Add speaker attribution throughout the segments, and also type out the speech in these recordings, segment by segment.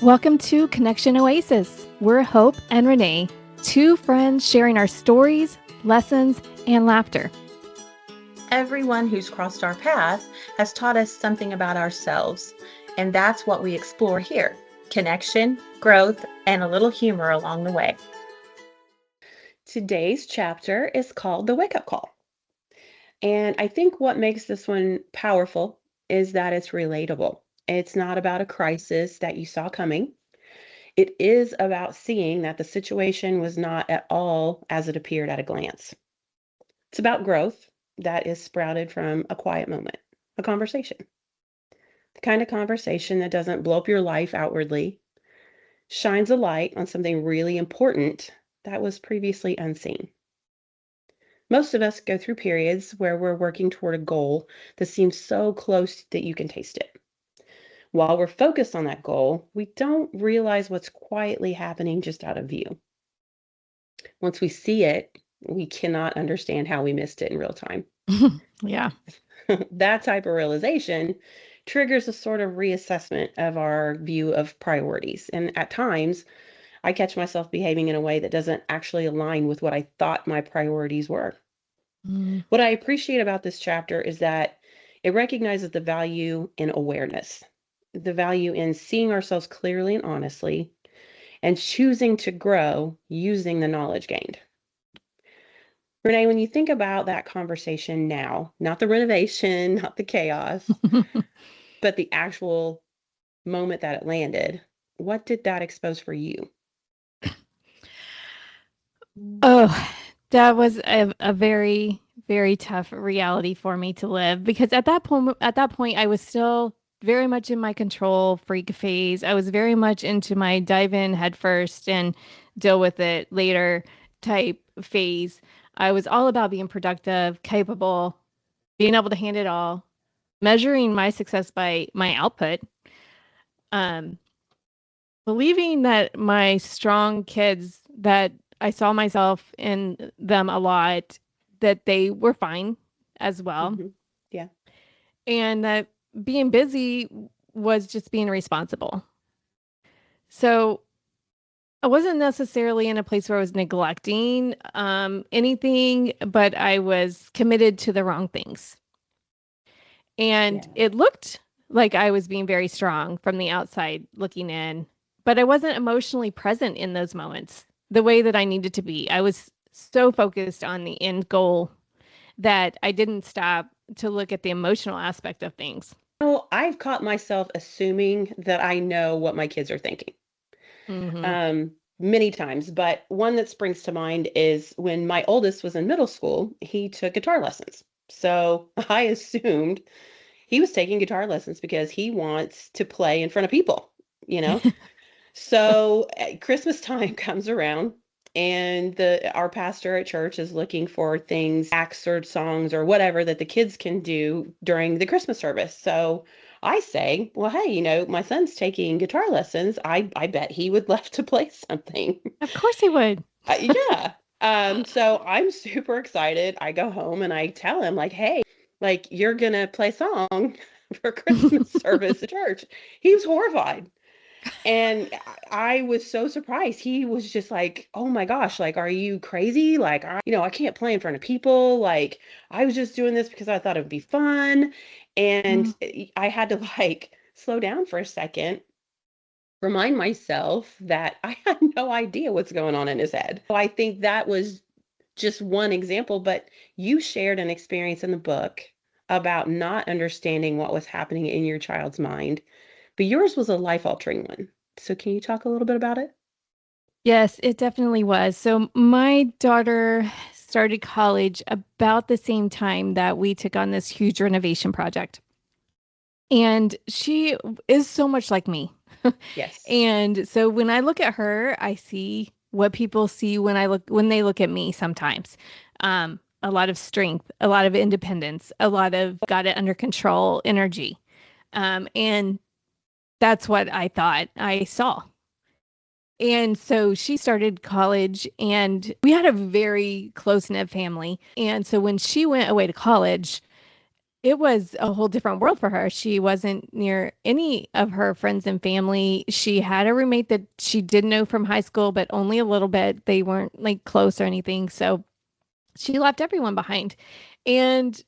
Speaker 1: Welcome to Connection Oasis. We're Hope and Rene, two friends sharing our stories, lessons, and laughter.
Speaker 2: Everyone who's crossed our path has taught us something about ourselves, and that's what we explore here: connection, growth, and a little humor along the way. Today's chapter is called The Wake Up Call. And I think what makes this one powerful is that it's relatable. It's not about a crisis that you saw coming. It is about seeing that the situation was not at all as it appeared at a glance. It's about growth that is sprouted from a quiet moment, a conversation. The kind of conversation that doesn't blow up your life outwardly, shines a light on something really important that was previously unseen. Most of us go through periods where we're working toward a goal that seems so close that you can taste it. While we're focused on that goal, we don't realize what's quietly happening just out of view. Once we see it, we cannot understand how we missed it in real time.
Speaker 1: Yeah.
Speaker 2: That type of realization triggers a sort of reassessment of our view of priorities. And at times, I catch myself behaving in a way that doesn't actually align with what I thought my priorities were.
Speaker 1: Mm.
Speaker 2: What I appreciate about this chapter is that it recognizes the value in awareness, the value in seeing ourselves clearly and honestly, and choosing to grow using the knowledge gained. Renee, when you think about that conversation now, not the renovation, not the chaos, but the actual moment that it landed, what did that expose for you?
Speaker 1: Oh, that was a very, very tough reality for me to live because at that point, I was still very much in my control freak phase. I was very much into my dive in head first and deal with it later type phase. I was all about being productive, capable, being able to hand it all, measuring my success by my output. Um, Believing that my strong kids, that I saw myself in them a lot, that they were fine as well,
Speaker 2: Hmm. Yeah.
Speaker 1: and that being busy was just being responsible. So I wasn't necessarily in a place where I was neglecting anything, but I was committed to the wrong things. And
Speaker 2: Yeah.
Speaker 1: it looked like I was being very strong from the outside looking in, but I wasn't emotionally present in those moments the way that I needed to be. I was so focused on the end goal that I didn't stop to look at the emotional aspect of things.
Speaker 2: Well, I've caught myself assuming that I know what my kids are thinking.
Speaker 1: Hmm.
Speaker 2: Many times, but one that springs to mind is when my oldest was in middle school, he took guitar lessons. So I assumed he was taking guitar lessons because he wants to play in front of people, you know? So Christmas time comes around and the our pastor at church is looking for things, acts or songs or whatever that the kids can do during the Christmas service. So I say, well, hey, my son's taking guitar lessons. I bet he would love to play something.
Speaker 1: Of course he would.
Speaker 2: Yeah. So I'm super excited. I go home and I tell him like, hey, like you're gonna play song for Christmas service at church. He was horrified. And I was so surprised. He was just like, "Oh my gosh, like, are you crazy? Like, I can't play in front of people. Like, I was just doing this because I thought it would be fun." And
Speaker 1: Mm.
Speaker 2: I had to like slow down for a second, remind myself that I had no idea what's going on in his head. So I think that was just one example, but you shared an experience in the book about not understanding what was happening in your child's mind, but yours was a life-altering one. So can you talk a little bit about it?
Speaker 1: Yes, it definitely was. So my daughter started college about the same time that we took on this huge renovation project. And she is so much like me.
Speaker 2: Yes.
Speaker 1: And so when I look at her, I see what people see when they look at me sometimes. A lot of strength, a lot of independence, a lot of got it under control energy. And that's what I thought I saw. And so she started college, and we had a very close knit family. And so when she went away to college, it was a whole different world for her. She wasn't near any of her friends and family. She had a roommate that she did know from high school, but only a little bit. They weren't like close or anything. So she left everyone behind. And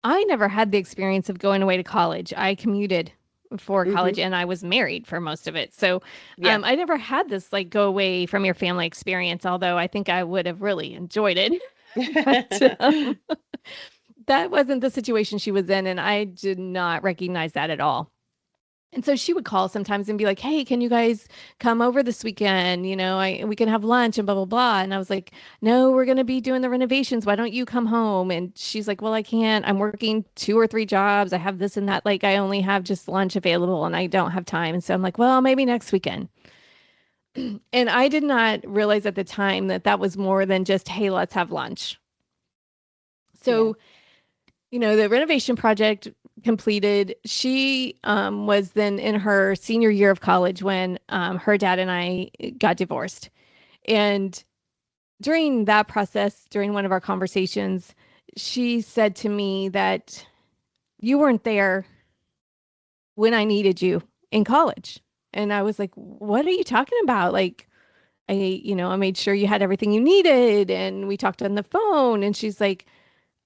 Speaker 1: I never had the experience of going away to college. I commuted for college
Speaker 2: Mhm.
Speaker 1: and I was married for most of it. So
Speaker 2: Yeah.
Speaker 1: I never had this like go away from your family experience, although I think I would have really enjoyed it. But that wasn't the situation she was in. And I did not recognize that at all. And so she would call sometimes and be like, "Hey, can you guys come over this weekend? We can have lunch and blah blah blah." And I was like, "No, we're going to be doing the renovations. Why don't you come home?" And she's like, "Well, I can't. I'm working two or three jobs. I have this and that. Like I only have just lunch available and I don't have time." And so I'm like, "Well, maybe next weekend." And I did not realize at the time that that was more than just, "Hey, let's have lunch."
Speaker 2: Yeah.
Speaker 1: So the renovation project completed. She was then in her senior year of college when her dad and I got divorced. And during that process, during one of our conversations, she said to me that you weren't there when I needed you in college. And I was like, what are you talking about? Like, I made sure you had everything you needed and we talked on the phone. And she's like,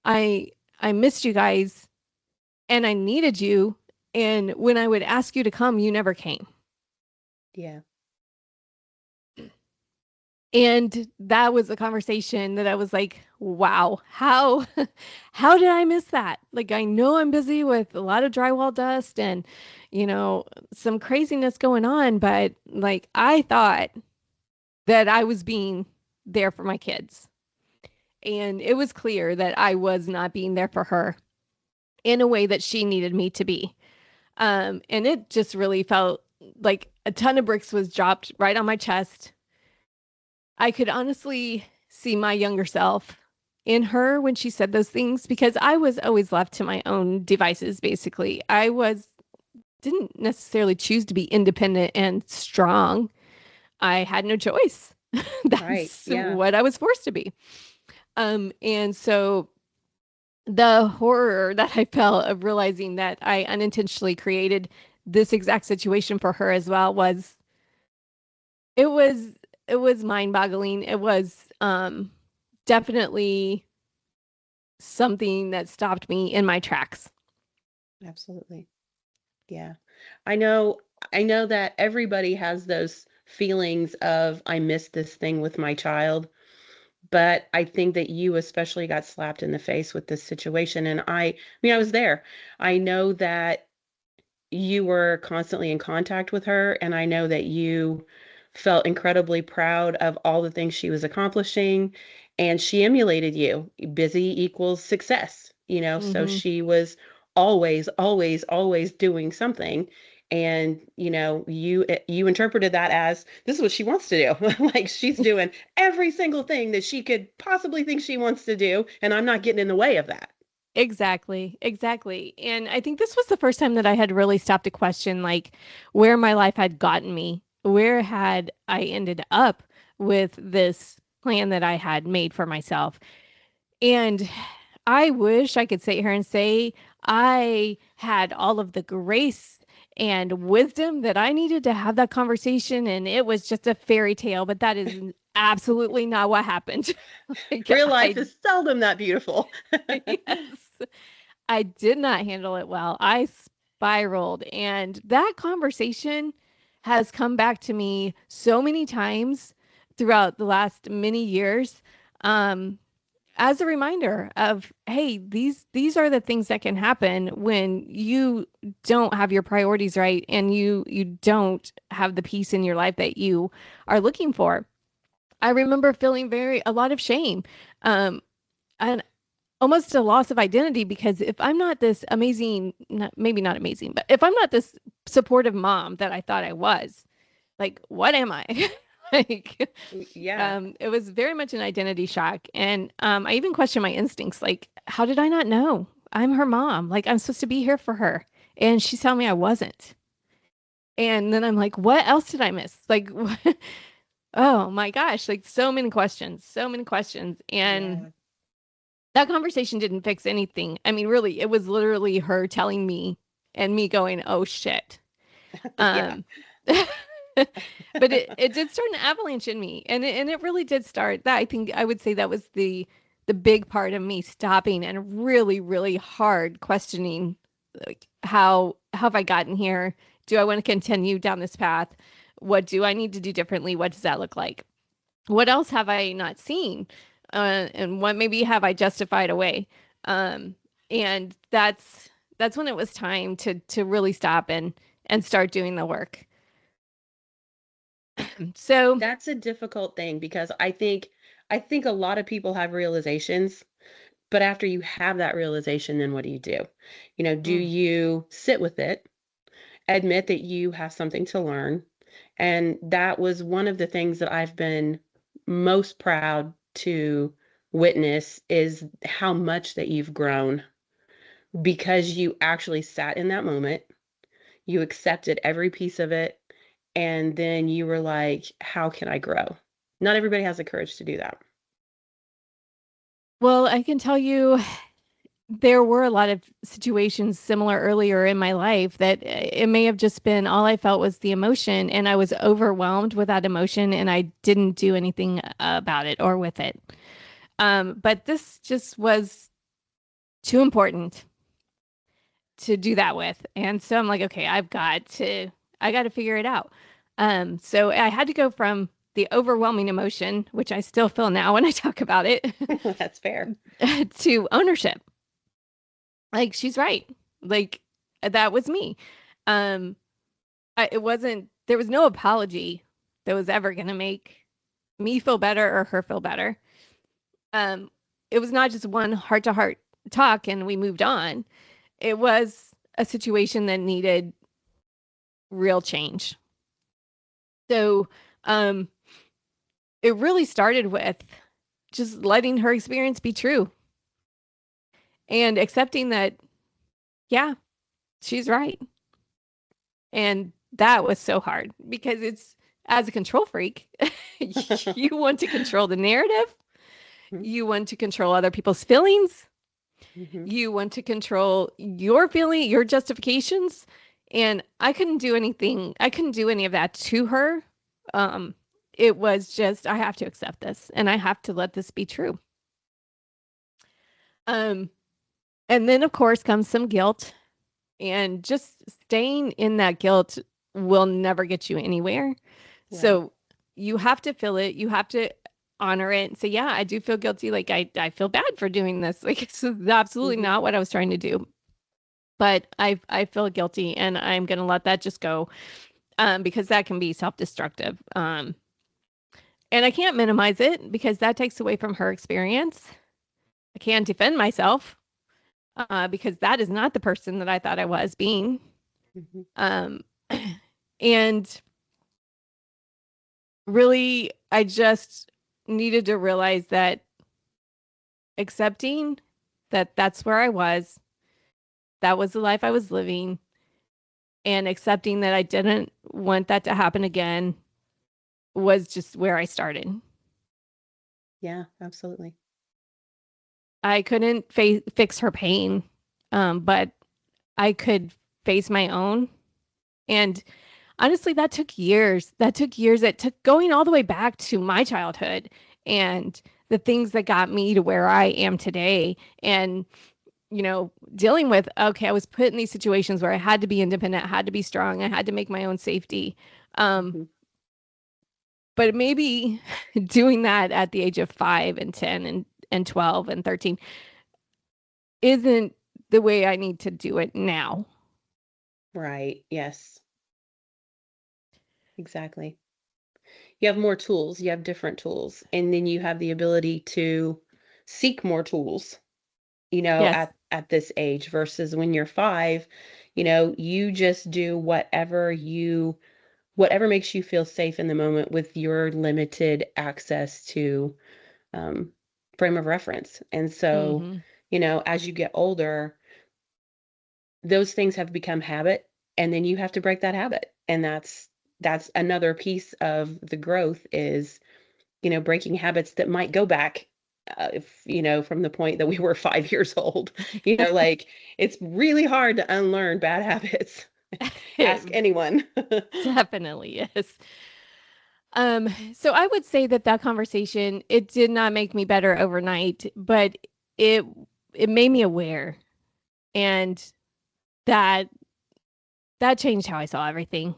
Speaker 1: I, I missed you guys and I needed you. And when I would ask you to come, you never came.
Speaker 2: Yeah.
Speaker 1: And that was a conversation that I was like, wow, how how did I miss that? Like I know I'm busy with a lot of drywall dust and you know, some craziness going on, but like I thought that I was being there for my kids. And it was clear that I was not being there for her in a way that she needed me to be. And it just really felt like a ton of bricks was dropped right on my chest. I could honestly see my younger self in her when she said those things because I was always left to my own devices, basically. Didn't necessarily choose to be independent and strong. I had no choice.
Speaker 2: Right.
Speaker 1: That's
Speaker 2: Yeah.
Speaker 1: what I was forced to be. And so the horror that I felt of realizing that I unintentionally created this exact situation for her as well was it was it was mind-boggling. It was definitely something that stopped me in my tracks.
Speaker 2: Absolutely. Yeah. I know that everybody has those feelings of I missed this thing with my child, but I think that you especially got slapped in the face with this situation and I mean I was there. I know that you were constantly in contact with her, and I know that you felt incredibly proud of all the things she was accomplishing, and she emulated you. Busy equals success, so
Speaker 1: Hmm.
Speaker 2: she was always, always, always doing something. And you interpreted that as this is what she wants to do. Like she's doing every single thing that she could possibly think she wants to do, and I'm not getting in the way of that.
Speaker 1: Exactly, exactly. And I think this was the first time that I had really stopped to question like where my life had gotten me. Where had I ended up with this plan that I had made for myself? And I wish I could sit here and say I had all of the grace and wisdom that I needed to have that conversation and it was just a fairy tale, but that is absolutely not what happened. Like
Speaker 2: Real life
Speaker 1: I
Speaker 2: is seldom that beautiful.
Speaker 1: yes, I did not handle it well. I spiraled and that conversation has come back to me so many times throughout the last many years. Um, as a reminder of hey these are the things that can happen when you don't have your priorities right and you don't have the peace in your life that you are looking for. I remember feeling very a lot of shame, um and almost a loss of identity because if I'm not this amazing maybe not amazing but if I'm not this supportive mom that I thought I was, like what am I? Like
Speaker 2: Yeah.
Speaker 1: it was very much an identity shock. And I even questioned my instincts. Like, how did I not know? I'm her mom. Like, I'm supposed to be here for her. And she's telling me I wasn't. And then I'm like, what else did I miss? Like, oh my gosh, like so many questions, so many questions. And
Speaker 2: Yeah.
Speaker 1: That conversation didn't fix anything. I mean, really, it was literally her telling me and me going, "Oh shit."
Speaker 2: Yeah.
Speaker 1: Um, but it did start an avalanche in me, and it really did start that. I think I would say that was the big part of me stopping and really hard questioning, like, how have I gotten here? Do I want to continue down this path? What do I need to do differently? What does that look like? What else have I not seen? And what maybe have I justified away? Um, and that's when it was time to really stop and start doing the work. So,
Speaker 2: That's a difficult thing because I think a lot of people have realizations, but after you have that realization, then what do you do? Do
Speaker 1: mm,
Speaker 2: you sit with it, admit that you have something to learn? And that was one of the things that I've been most proud to witness is how much that you've grown because you actually sat in that moment, you accepted every piece of it, and then you were like, how can I grow? Not everybody has the courage to do that.
Speaker 1: well, I can tell you there were a lot of situations similar earlier in my life that it may have just been all I felt was the emotion, and I was overwhelmed with that emotion, and I didn't do anything about it or with it. But this just was too important to do that with. And so I'm like, okay, I got to figure it out. So I had to go from the overwhelming emotion, which I still feel now when I talk about it,
Speaker 2: That's fair.
Speaker 1: to ownership. Like, she's right. Like, that was me. Um, it wasn't, there was no apology that was ever going to make me feel better or her feel better. Um, it was not just one heart to heart talk and we moved on. It was a situation that needed real change. So, um, it really started with just letting her experience be true and accepting that, yeah, she's right. And that was so hard because it's as a control freak, you want to control the narrative, you want to control other people's feelings,
Speaker 2: Mm-hmm.
Speaker 1: you want to control your feeling, your justifications. And I couldn't do any of that to her. Um, it was just, I have to accept this and I have to let this be true. Um, and then, of course, comes some guilt, and just staying in that guilt will never get you anywhere.
Speaker 2: Right.
Speaker 1: So you have to feel it. You have to honor it and say, yeah, I do feel guilty. Like, I feel bad for doing this. Like, it's absolutely
Speaker 2: Mm-hmm.
Speaker 1: not what I was trying to do. But I feel guilty and I'm going to let that just go, because that can be self-destructive. And I can't minimize it because that takes away from her experience. I can't defend myself, because that is not the person that I thought I was being.
Speaker 2: Mm-hmm.
Speaker 1: Um, and really, I just needed to realize that accepting that that's where I was, that was the life I was living, and accepting that I didn't want that to happen again was just where I started.
Speaker 2: Yeah, absolutely.
Speaker 1: I couldn't fix her pain, but I could face my own. And honestly, that took years. That took years. It took going all the way back to my childhood and the things that got me to where I am today. And, dealing with, okay, I was put in these situations where I had to be independent, I had to be strong, I had to make my own safety. Um,
Speaker 2: Mm-hmm.
Speaker 1: but maybe doing that at the age of 5 and 10 and 12 and 13 isn't the way I need to do it now.
Speaker 2: Right. Yes, exactly. You have more tools, you have different tools, and then you have the ability to seek more tools,
Speaker 1: Yes.
Speaker 2: at this age versus when you're 5, you just do whatever makes you feel safe in the moment with your limited access to um, frame of reference. And so,
Speaker 1: Mm-hmm.
Speaker 2: as you get older, those things have become habit, and then you have to break that habit. And that's another piece of the growth is, breaking habits that might go back. if, from the point that we were 5 years old. Like it's really hard to unlearn bad habits.
Speaker 1: It
Speaker 2: Ask anyone.
Speaker 1: definitely is. So I would say that that conversation, it did not make me better overnight, but it it made me aware, and that that changed how I saw everything.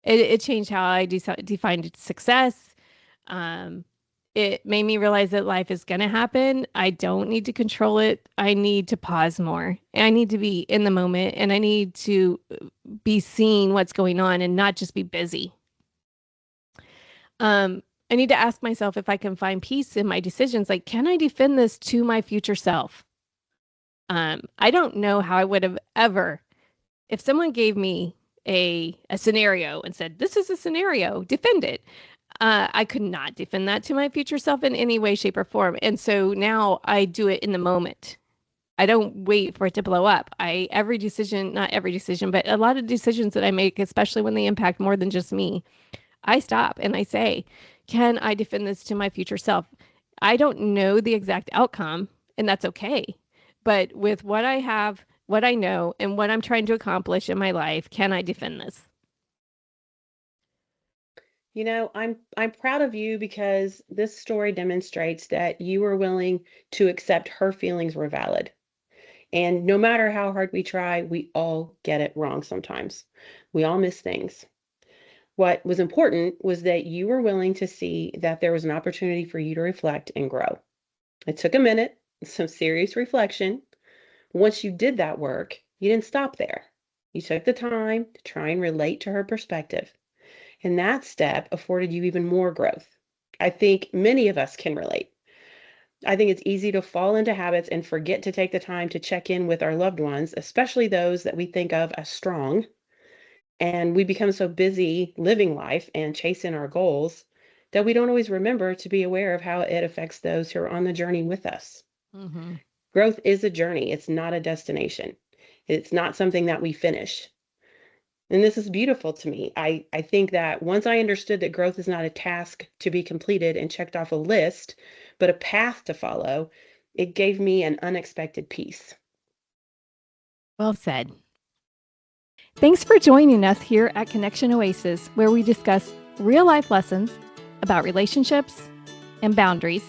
Speaker 1: It changed how I defined success. Um, it made me realize that life is going to happen. I don't need to control it. I need to pause more. I need to be in the moment, and I need to be seeing what's going on and not just be busy. Um, I need to ask myself if I can find peace in my decisions. Like, can I defend this to my future self? I don't know how I would have ever, if someone gave me a scenario and said, "This is a scenario, defend it." I could not defend that to my future self in any way, shape, or form. And so now I do it in the moment. I don't wait for it to blow up. Every decision, not every decision, but a lot of decisions that I make, especially when they impact more than just me, I stop and I say, can I defend this to my future self? I don't know the exact outcome, and that's okay. But with what I have, what I know, and what I'm trying to accomplish in my life, can I defend this?
Speaker 2: I'm proud of you because this story demonstrates that you were willing to accept her feelings were valid. And no matter how hard we try, we all get it wrong sometimes. We all miss things. What was important was that you were willing to see that there was an opportunity for you to reflect and grow. It took a minute, some serious reflection. Once you did that work, you didn't stop there. You took the time to try and relate to her perspective. And that step afforded you even more growth. I think many of us can relate. I think it's easy to fall into habits and forget to take the time to check in with our loved ones, especially those that we think of as strong. And we become so busy living life and chasing our goals that we don't always remember to be aware of how it affects those who are on the journey with us.
Speaker 1: Mm-hmm.
Speaker 2: Growth is a journey, it's not a destination. It's not something that we finish. And this is beautiful to me. I think that once I understood that growth is not a task to be completed and checked off a list, but a path to follow, it gave me an unexpected peace.
Speaker 1: Well said. Thanks for joining us here at Connection Oasis, where we discuss real life lessons about relationships and boundaries